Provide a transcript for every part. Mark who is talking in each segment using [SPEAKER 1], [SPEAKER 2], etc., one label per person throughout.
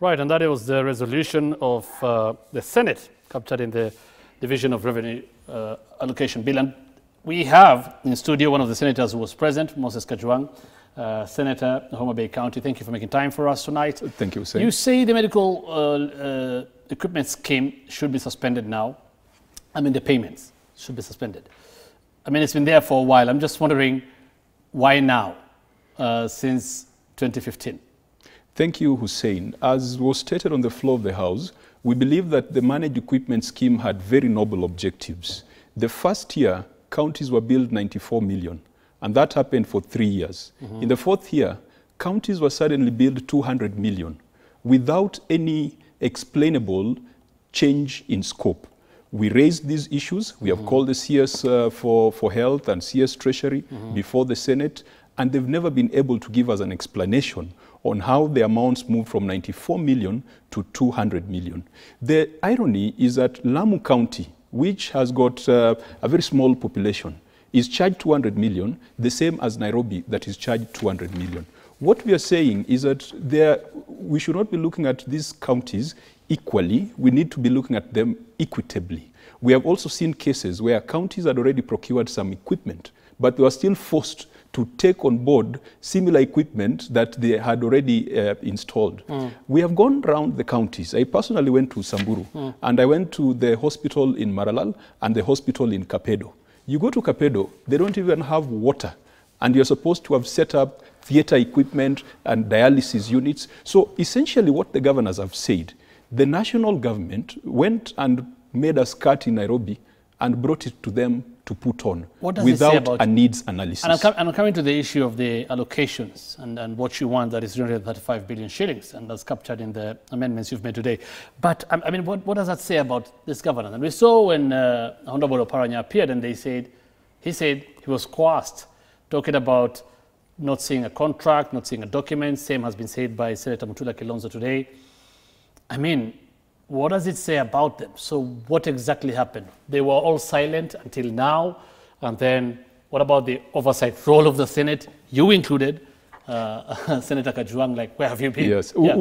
[SPEAKER 1] Right, and that was the resolution of the Senate captured in the Division of Revenue Allocation Bill. And we have in studio one of the senators who was present, Moses Kajwang, Senator, Homa Bay County. Thank you for making time for us tonight.
[SPEAKER 2] Thank you, sir.
[SPEAKER 1] You say the medical equipment scheme should be suspended now. I mean, the payments should be suspended. I mean, it's been there for a while. I'm just wondering why now, since 2015?
[SPEAKER 2] Thank you, Hussein. As was stated on the floor of the House, we believe that the managed equipment scheme had very noble objectives. The first year, counties were billed 94 million, and that happened for 3 years. In the fourth year, counties were suddenly billed 200 million without any explainable change in scope. We raised these issues. We have called the CS for Health and CS Treasury before the Senate, and they've never been able to give us an explanation on how the amounts moved from 94 million to 200 million. The irony is that Lamu County, which has got a very small population, is charged 200 million, the same as Nairobi that is charged 200 million. What we are saying is that we should not be looking at these counties equally. We need to be looking at them equitably. We have also seen cases where counties had already procured some equipment, but they were still forced to take on board similar equipment that they had already installed. We have gone around the counties. I personally went to Samburu, and I went to the hospital in Maralal and the hospital in Kapedo. You go to Kapedo, they don't even have water, and you're supposed to have set up theater equipment and dialysis units. So essentially what the governors have said, the national government went and made a cut in Nairobi and brought it to them to put on without a needs analysis.
[SPEAKER 1] And I'm coming to the issue of the allocations and what you want, that is 335 billion shillings, and that's captured in the amendments you've made today. But I mean, what does that say about this governance? And we saw when Honorable Oparanya appeared, and he said he was coerced, talking about not seeing a contract, not seeing a document. Same has been said by Senator Mutula Kilonzo today. I mean, what does it say about them? So what exactly happened? They were all silent until now. And then what about the oversight role of the Senate? You included, Senator Kajwang, like, where have you been?
[SPEAKER 2] Yes.
[SPEAKER 1] Yeah,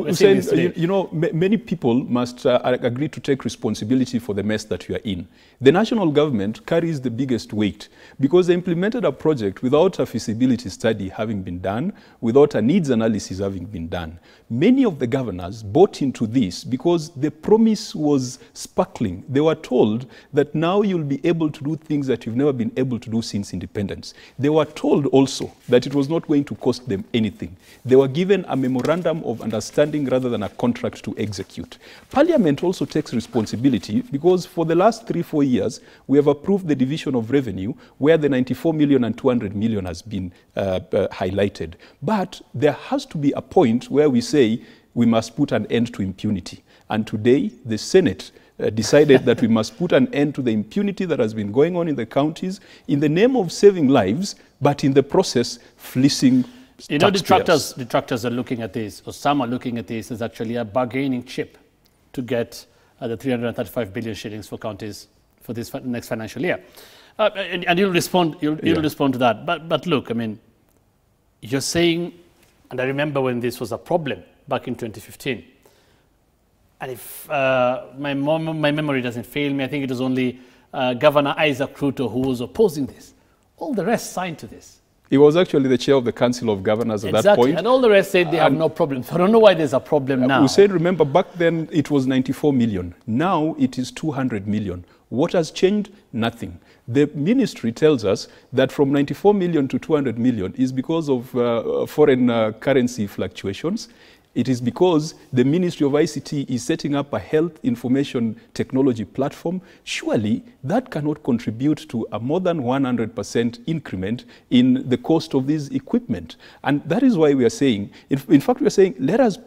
[SPEAKER 2] you know, many people must agree to take responsibility for the mess that you are in. The national government carries the biggest weight because they implemented a project without a feasibility study having been done, without a needs analysis having been done. Many of the governors bought into this because the promise was sparkling. They were told that now you'll be able to do things that you've never been able to do since independence. They were told also that it was not going to cost them anything. They were given a memorandum of understanding rather than a contract to execute. Parliament also takes responsibility because for the last 3-4 years, we have approved the division of revenue where the 94 million and 200 million has been highlighted. But there has to be a point where we say we must put an end to impunity. And today, the Senate decided that we must put an end to the impunity that has been going on in the counties in the name of saving lives, but in the process, fleecing
[SPEAKER 1] You know, detractors are looking at this, or some are looking at this as actually a bargaining chip to get the 335 billion shillings for counties for this next financial year. And you'll respond to that. But look, I mean, you're saying, and I remember when this was a problem back in 2015, and if my memory doesn't fail me, I think it was only Governor Isaac Ruto who was opposing this. All the rest signed to this.
[SPEAKER 2] He was actually the chair of the Council of Governors at that point.
[SPEAKER 1] And all the rest said they have no problem. So I don't know why there's a problem now.
[SPEAKER 2] We said, remember, back then it was 94 million. Now it is 200 million. What has changed? Nothing. The ministry tells us that from 94 million to 200 million is because of foreign currency fluctuations. It is because the Ministry of ICT is setting up a health information technology platform. Surely that cannot contribute to a more than 100% increment in the cost of this equipment. And that is why we are saying, in fact, we are saying, let us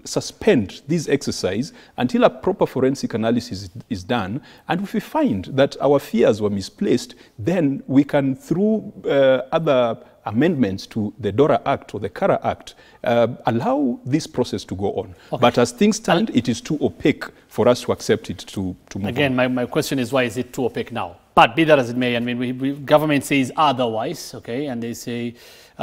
[SPEAKER 2] suspend this exercise until a proper forensic analysis is done. And if we find that our fears were misplaced, then we can, through other amendments to the DORA Act or the CARA Act, allow this process to go on. Okay. But as things stand, it is too opaque for us to accept it to move on.
[SPEAKER 1] Again, my question is, why is it too opaque now? But be that as it may, I mean, government says otherwise, okay, and they say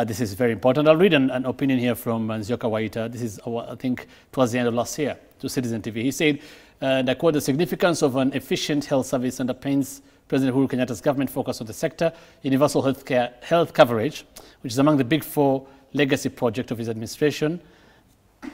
[SPEAKER 1] this is very important. I'll read an opinion here from Nzioka Waita. This is, I think, towards the end of last year to Citizen TV. He said, and I quote, "The significance of an efficient health service underpins President Uhuru Kenyatta's government focus on the sector, universal health coverage, which is among the big four legacy projects of his administration.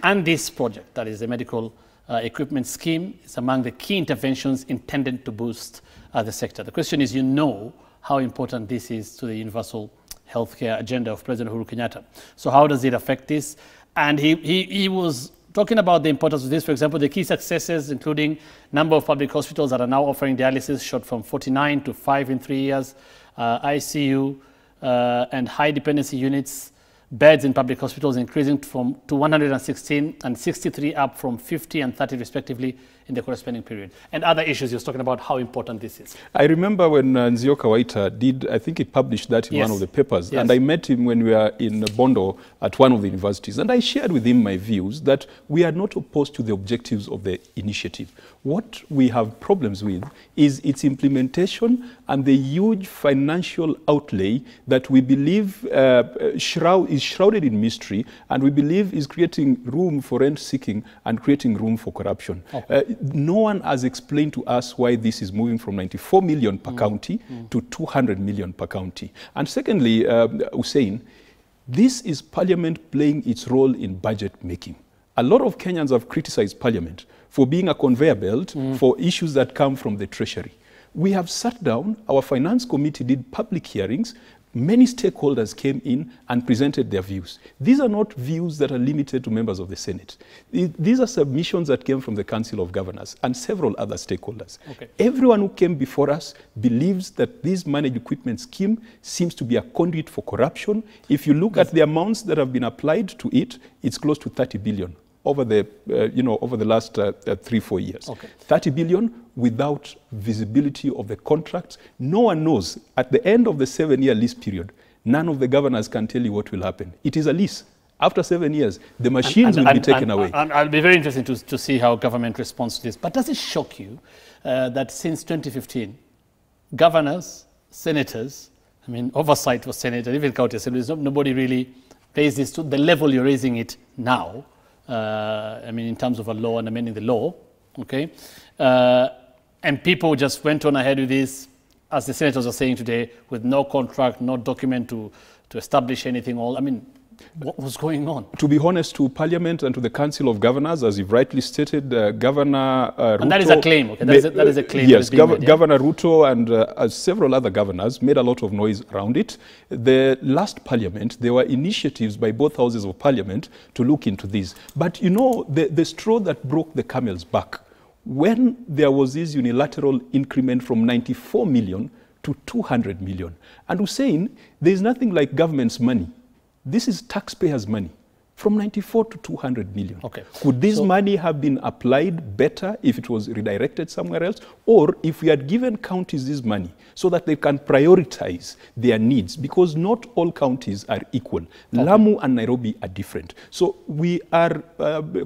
[SPEAKER 1] And this project, that is the medical equipment scheme, is among the key interventions intended to boost the sector." The question is, you know how important this is to the universal healthcare agenda of President Uhuru Kenyatta. So how does it affect this? And he was talking about the importance of this. For example, the key successes, including number of public hospitals that are now offering dialysis, shot from 49 to 5 in 3 years, ICU and high dependency units, beds in public hospitals increasing to 116 and 63, up from 50 and 30 respectively in the corresponding period. And other issues, he was talking about how important this is.
[SPEAKER 2] I remember when Nzioka Waita did, I think he published that in one of the papers, and I met him when we were in Bondo at one of the universities, and I shared with him my views that we are not opposed to the objectives of the initiative. What we have problems with is its implementation and the huge financial outlay that we believe is shrouded in mystery, and we believe is creating room for rent-seeking and creating room for corruption. No one has explained to us why this is moving from 94 million per county to 200 million per county. And secondly, Hussein, this is Parliament playing its role in budget making. A lot of Kenyans have criticized Parliament for being a conveyor belt for issues that come from the Treasury. We have sat down, our Finance Committee did public hearings, many stakeholders came in and presented their views. These are not views that are limited to members of the Senate. These are submissions that came from the Council of Governors and several other stakeholders. Everyone who came before us believes that this managed equipment scheme seems to be a conduit for corruption. If you look at the amounts that have been applied to it, it's close to 30 billion over the, over the last 3-4 years. 30 billion without visibility of the contracts. No one knows. At the end of the 7-year lease period, none of the governors can tell you what will happen. It is a lease. After 7 years, the machines will be taken away. And
[SPEAKER 1] I'll be very interested to see how government responds to this. But does it shock you that since 2015, governors, senators, I mean, oversight was Senate, and even county assemblies, nobody really raised this to the level you're raising it now. I mean, in terms of a law and amending the law, okay? And people just went on ahead with this, as the senators are saying today, with no contract, no document to establish anything. I mean, what was going on? To
[SPEAKER 2] be honest, to Parliament and to the Council of Governors, as you've rightly stated, Governor Ruto...
[SPEAKER 1] And that is a claim, okay? That is a claim.
[SPEAKER 2] Yes, Governor Ruto and several other governors made a lot of noise around it. The last Parliament, there were initiatives by both houses of Parliament to look into this. But, you know, the straw that broke the camel's back, when there was this unilateral increment from 94 million to 200 million. And Hussein, there's nothing like government's money. This is taxpayers' money, from 94 to 200 million. Could this money have been applied better if it was redirected somewhere else? Or if we had given counties this money so that they can prioritize their needs? Because not all counties are equal. Lamu and Nairobi are different. So we are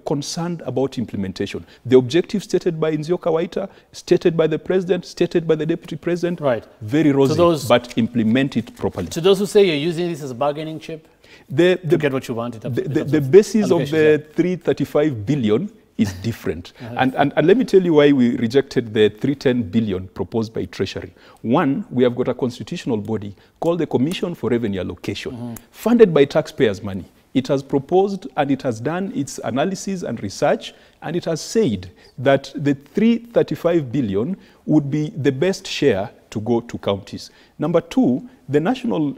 [SPEAKER 2] concerned about implementation. The objective stated by Nzioka Waita, stated by the President, stated by the Deputy President, very rosy, but implement it properly.
[SPEAKER 1] To those who say you're using this as a bargaining chip, to get what you want.
[SPEAKER 2] The basis of the 335 billion is different. And let me tell you why we rejected the 310 billion proposed by Treasury. One, we have got a constitutional body called the Commission for Revenue Allocation, funded by taxpayers' money. It has proposed and it has done its analysis and research, and it has said that the 335 billion would be the best share to go to counties. Number two, the National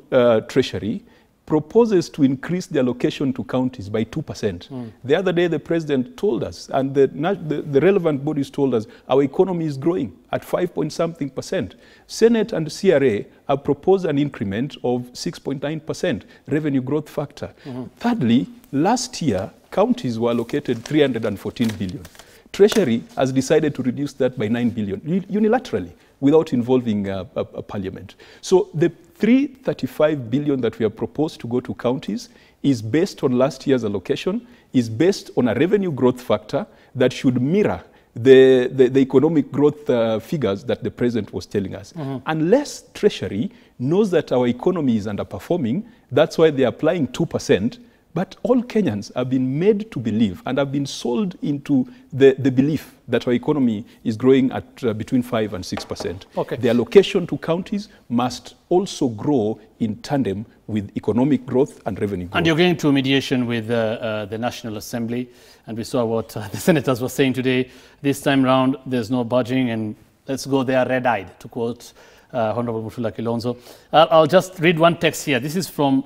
[SPEAKER 2] Treasury proposes to increase the allocation to counties by 2%. The other day, the President told us, and the relevant bodies told us, our economy is growing at 5-point-something%. Senate and CRA have proposed an increment of 6.9% revenue growth factor. Thirdly, last year, counties were allocated 314 billion. Treasury has decided to reduce that by 9 billion unilaterally, without involving a Parliament. So the 335 billion that we have proposed to go to counties is based on last year's allocation, is based on a revenue growth factor that should mirror the economic growth figures that the president was telling us. Unless Treasury knows that our economy is underperforming, that's why they're applying 2%. But all Kenyans have been made to believe and have been sold into the belief that our economy is growing at between 5 and 6%.
[SPEAKER 1] Okay.
[SPEAKER 2] The allocation to counties must also grow in tandem with economic growth and revenue growth.
[SPEAKER 1] And you're going to mediation with the National Assembly, and we saw what the senators were saying today. This time round, there's no budging, and let's go there red-eyed, to quote Honorable Mutula Kilonzo. I'll just read one text here. This is from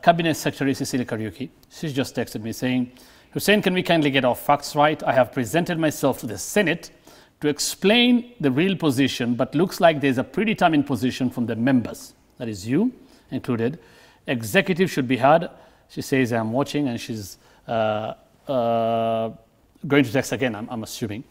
[SPEAKER 1] Cabinet Secretary Cecilia Kariuki. She's just texted me saying, Hussein, can we kindly get our facts right? I have presented myself to the Senate to explain the real position, but looks like there's a predetermined position from the members. That is you included. Executive should be heard. She says, I'm watching, and she's going to text again, I'm assuming.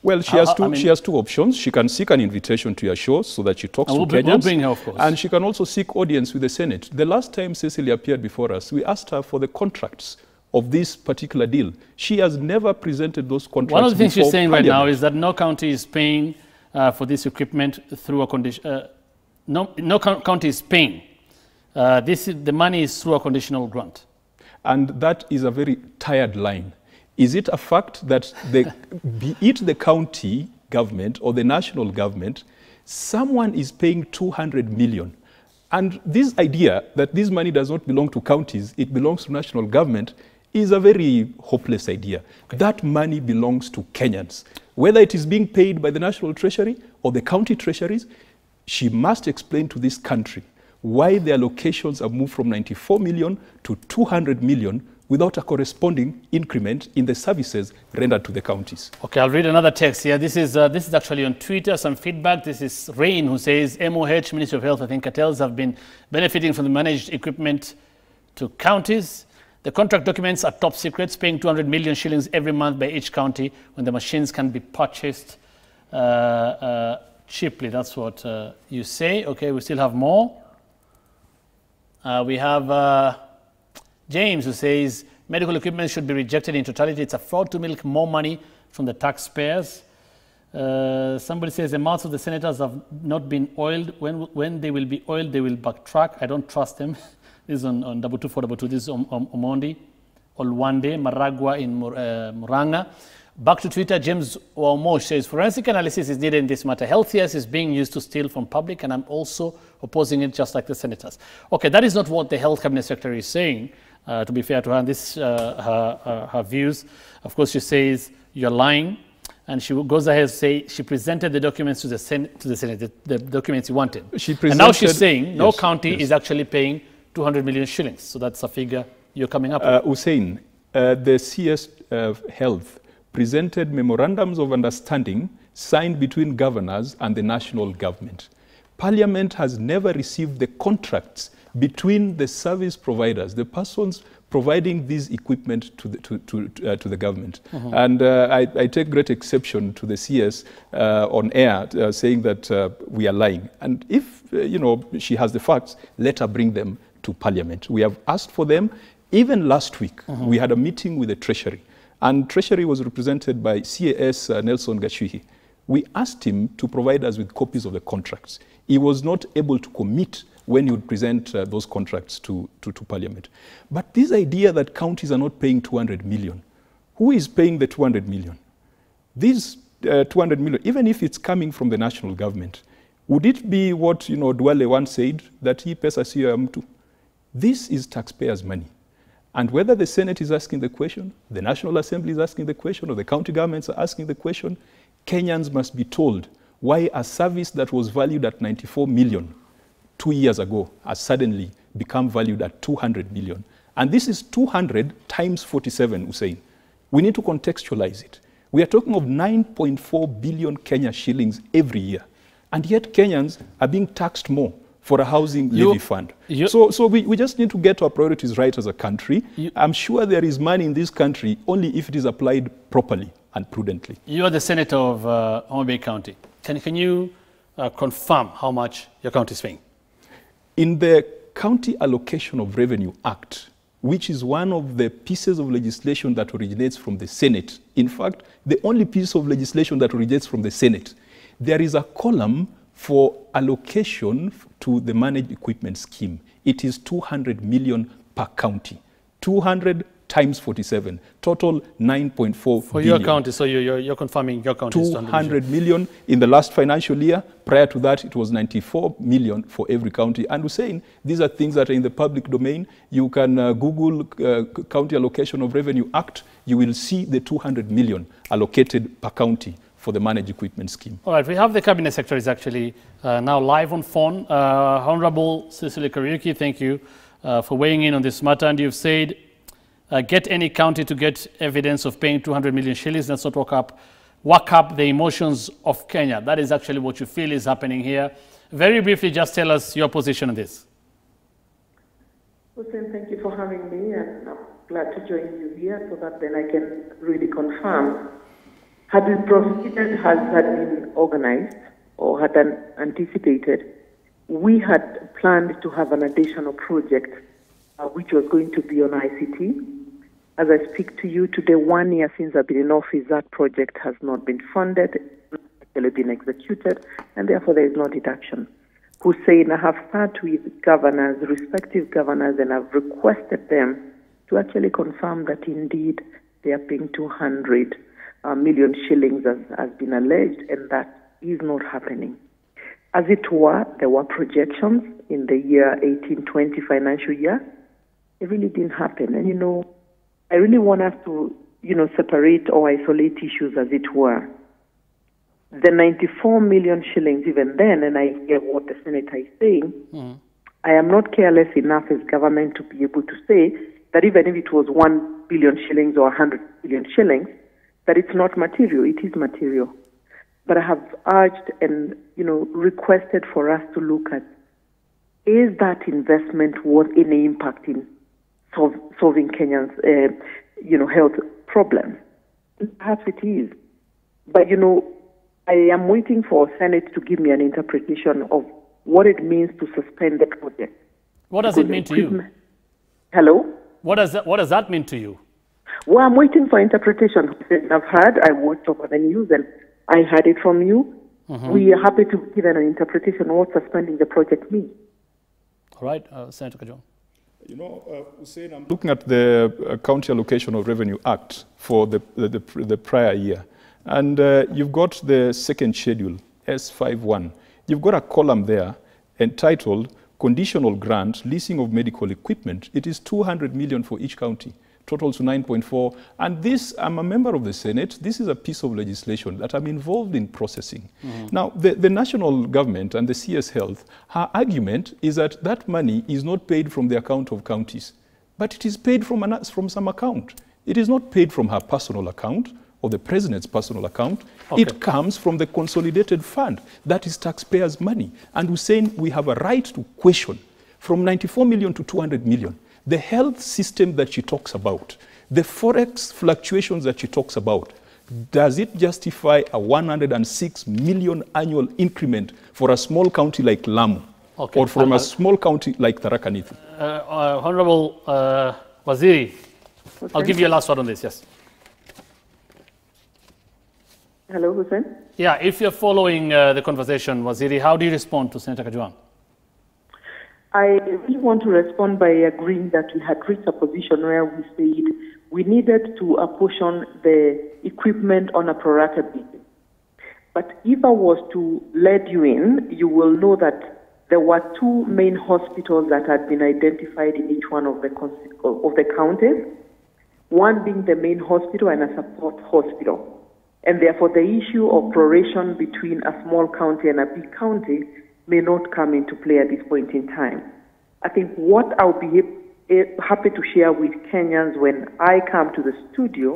[SPEAKER 2] Well, she has two options. She can seek an invitation to your show so that she talks to Kenyans.
[SPEAKER 1] We'll bring her, of course.
[SPEAKER 2] And she can also seek audience with the Senate. The last time Cecily appeared before us, we asked her for the contracts of this particular deal. She has never presented those contracts.
[SPEAKER 1] One of the things she's saying
[SPEAKER 2] Parliament.
[SPEAKER 1] right now is that no county is paying for this equipment through a condition. No county is paying. The money is through a conditional grant.
[SPEAKER 2] And that is a very tired line. Is it a fact that be it the county government or the national government, someone is paying 200 million? And this idea that this money does not belong to counties, it belongs to national government, is a very hopeless idea. Okay. That money belongs to Kenyans. Whether it is being paid by the National Treasury or the county treasuries, she must explain to this country why the allocations have moved from 94 million to 200 million without a corresponding increment in the services rendered to the counties.
[SPEAKER 1] Okay, I'll read another text here. This is actually on Twitter, some feedback. This is Rain, who says, MOH, Ministry of Health, I think cartels have been benefiting from the managed equipment to counties. The contract documents are top secrets, paying 200 million shillings every month by each county when the machines can be purchased cheaply. That's what you say. Okay, we still have more. We have James, who says medical equipment should be rejected in totality. It's a fraud to milk more money from the taxpayers. Somebody says the mouths of the senators have not been oiled. When they will be oiled, they will backtrack. I don't trust them. This is on 22422. This is Omondi, Olwande, Maragua in Muranga. Back to Twitter, James Wamosh says, forensic analysis is needed in this matter. Health yes is being used to steal from public, and I'm also opposing it just like the senators. Okay, that is not what the Health Cabinet Secretary is saying, to be fair to her. This her views. Of course, she says, you're lying. And she goes ahead and say she presented the documents to the Senate, the documents you wanted. And now she's saying no county is actually paying 200 million shillings. So that's a figure you're coming up with.
[SPEAKER 2] Hussein, the CS Health presented memorandums of understanding signed between governors and the national government. Parliament has never received the contracts between the service providers, the persons providing this equipment to the government. Mm-hmm. And I take great exception to the CS on air saying that we are lying. And if she has the facts, let her bring them to Parliament. We have asked for them. Even last week, mm-hmm. we had a meeting with the Treasury. And Treasury was represented by CAS Nelson Gachuhi. We asked him to provide us with copies of the contracts. He was not able to commit when he would present those contracts to Parliament. But this idea that counties are not paying 200 million, who is paying the 200 million? These 200 million, even if it's coming from the national government, would it be what Dwale once said, that he pesa siyo ya mtu? This is taxpayers' money. And whether the Senate is asking the question, the National Assembly is asking the question, or the county governments are asking the question, Kenyans must be told why a service that was valued at 94 million 2 years ago has suddenly become valued at 200 million. And this is 200 times 47, Hussein. We need to contextualize it. We are talking of 9.4 billion Kenya shillings every year. And yet Kenyans are being taxed more for a housing levy fund. So we just need to get our priorities right as a country. I'm sure there is money in this country only if it is applied properly and prudently. You are the senator of Homa Bay County. Can you confirm how much your county is paying? In the County Allocation of Revenue Act, which is one of the pieces of legislation that originates from the Senate. In fact, the only piece of legislation that originates from the Senate, there is a column for allocation to the managed equipment scheme. It is 200 million per county. 200 times 47, total 9.4
[SPEAKER 1] for
[SPEAKER 2] billion.
[SPEAKER 1] your county, so you're confirming your county is
[SPEAKER 2] 200 million in the last financial year. Prior to that, it was 94 million for every county. And we're saying these are things that are in the public domain. You can Google County Allocation of Revenue Act. You will see the 200 million allocated per county for the managed equipment scheme.
[SPEAKER 1] All right, we have the Cabinet Secretary is actually now live on phone. Honorable Cecily Kariuki, thank you for weighing in on this matter. And you've said, get any county to get evidence of paying 200 million shillings. Let's not work up the emotions of Kenya. That is actually what you feel is happening here. Very briefly, just tell us your position on this.
[SPEAKER 3] Hussein, thank you for having me, and I'm glad to join you here so that then I can really confirm. Had we proceeded, had been organized or had anticipated, we had planned to have an additional project which was going to be on ICT. As I speak to you today, 1 year since I've been in office, that project has not been funded, not actually been executed, and therefore there is no deduction. Hussein, I have sat with governors, respective governors, and I've requested them to actually confirm that indeed they are paying 200 million shillings as has been alleged, and that is not happening. As it were, there were projections in the year 18-20 financial year. It really didn't happen. And, I really want us to, separate or isolate issues as it were. The 94 million shillings, even then, and I hear what the senator is saying, I am not careless enough as government to be able to say that even if it was 1 billion shillings or 100 billion shillings, that it's not material. It is material. But I have urged and, requested for us to look at, is that investment worth any impact in solving Kenya's, health problems? Perhaps it is. But, I am waiting for Senate to give me an interpretation of what it means to suspend the project.
[SPEAKER 1] What does it mean to you?
[SPEAKER 3] Hello?
[SPEAKER 1] What does that mean to you?
[SPEAKER 3] Well, I'm waiting for interpretation. I watched over the news and I heard it from you. We are happy to give an interpretation of what suspending the project means.
[SPEAKER 1] All right, Senator Kajwang.
[SPEAKER 2] Hussein, I'm looking at the County Allocation of Revenue Act for the prior year. And you've got the second schedule, S51. You've got a column there entitled Conditional Grant, Leasing of Medical Equipment. It is 200 million for each county, totals to 9.4. And this, I'm a member of the Senate. This is a piece of legislation that I'm involved in processing. Now, the national government and the CS Health, her argument is that that money is not paid from the account of counties, but it is paid from some account. It is not paid from her personal account or the president's personal account. Okay. It comes from the consolidated fund. That is taxpayers' money. And we're saying we have a right to question from 94 million to 200 million. The health system that she talks about, the forex fluctuations that she talks about, does it justify a 106 million annual increment for a small county like Lamu, or from a small county like Tharaka Nithi?
[SPEAKER 1] Honorable Waziri, I'll give you a last word on this, yes.
[SPEAKER 3] Hello, Hussein?
[SPEAKER 1] Yeah, if you're following the conversation, Waziri, how do you respond to Senator Kajwang?
[SPEAKER 3] I really want to respond by agreeing that we had reached a position where we said we needed to apportion the equipment on a pro rata basis. But if I was to let you in, you will know that there were two main hospitals that had been identified in each one of the counties, one being the main hospital and a support hospital. And therefore, the issue of proration between a small county and a big county may not come into play at this point in time. I think what I'll be happy to share with Kenyans when I come to the studio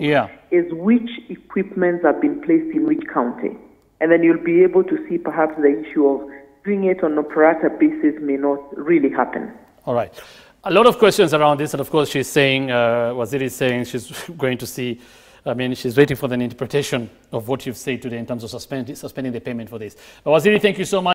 [SPEAKER 3] is which equipments have been placed in which county. And then you'll be able to see perhaps the issue of doing it on a pro rata basis may not really happen.
[SPEAKER 1] All right. A lot of questions around this, and of course she's saying, Waziri is saying she's going to see, she's waiting for the interpretation of what you've said today in terms of suspending the payment for this. Waziri, thank you so much.